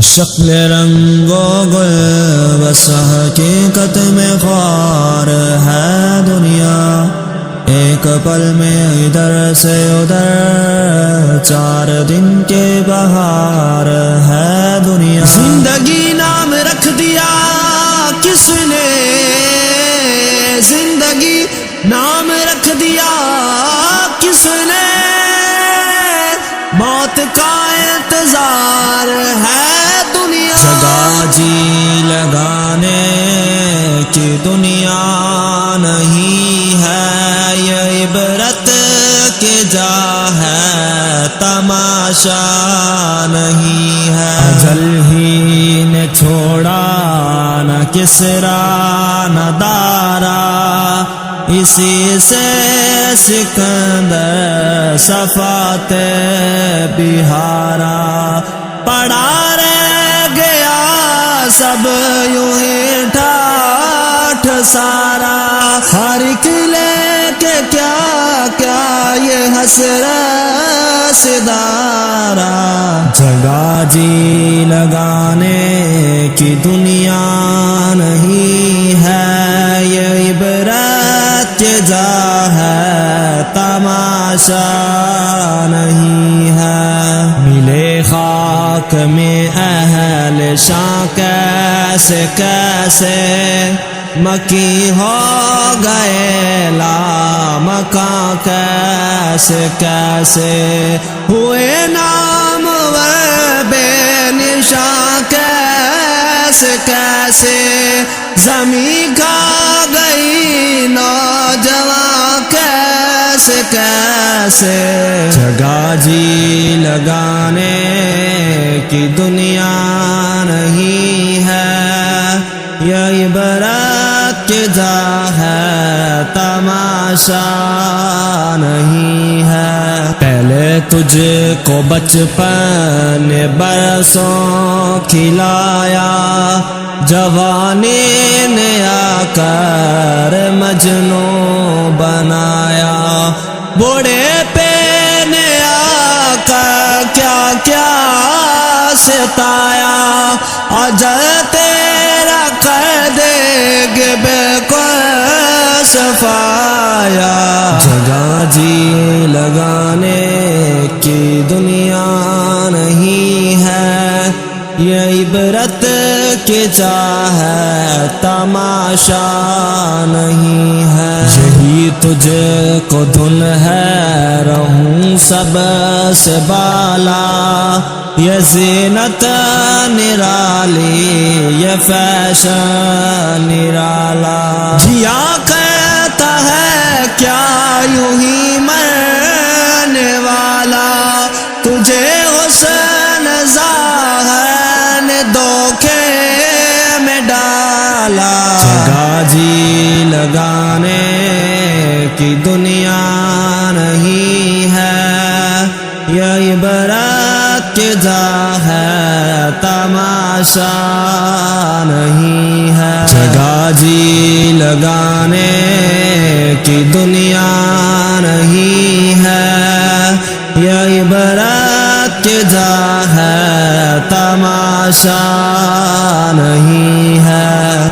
شکل رنگ و گل بس حقیقت میں خار ہے دنیا، ایک پل میں ادھر سے ادھر 4 دن کے بہار ہے دنیا۔ زندگی نام رکھ دیا کس نے، زندگی نام رکھ دیا کس نے، موت کا انتظار ہے دنیا۔ جگہ جی لگانے کی دنیا نہیں ہے، یہ عبرت کی جا ہے، تماشا نہیں ہے۔ اجل ہی نے چھوڑا نہ کسرا نہ دارا، اسی سے سکندر صفات بہارا، پڑا رہ گیا سب یوں ہی ٹھاٹھ سارا، ہر قلعے کے کیا کیا یہ حسرت ستارہ۔ جگہ جی لگانے کی دنیا نہیں ہے، یہ عبرت کی جا ہے، تماشا نہیں ہے۔ ملے خاک میں اہل شاں کیسے کیسے، مکی ہو گئے لامکاں کیسے کیسے، ہوئے نامور بے نشاں کیسے کیسے، زمین کھا گئی نوجوان کیسے کیسے۔ جگہ جی لگانے کی دنیا نہیں ہے، یہ عبرت کی جا ہے، تماشا نہیں ہے۔ پہلے تجھ کو بچپن برسوں کھلایا، جوانی نے آ کر مجنوں بنایا، بوڑھے پہ نے آ کر کیا کیا ستایا، اجل تیرا کر دے گے بے کوئی صفایا۔ جگہ جی لگانے کی دنیا نہیں ہے، یہ عبرت کی جا ہے، تماشا نہیں ہے۔ یہی تجھ کو دھن ہے رہوں سب سے بالا، یہ زینت نرالی یہ فیشن نرالا، جیا کہتا ہے کیا یوں ہی مرنے والا، تجھے حسن ظاہر نے دھوکے میں ڈالا۔ جگہ جی لگانے کی دنیا نہیں ہے، یہ عبرت کی جا ہے، تماشا نہیں ہے۔ جگہ جی لگانے کی دنیا نہیں ہے، یہ عبرت کی جا ہے، تماشا نہیں ہے۔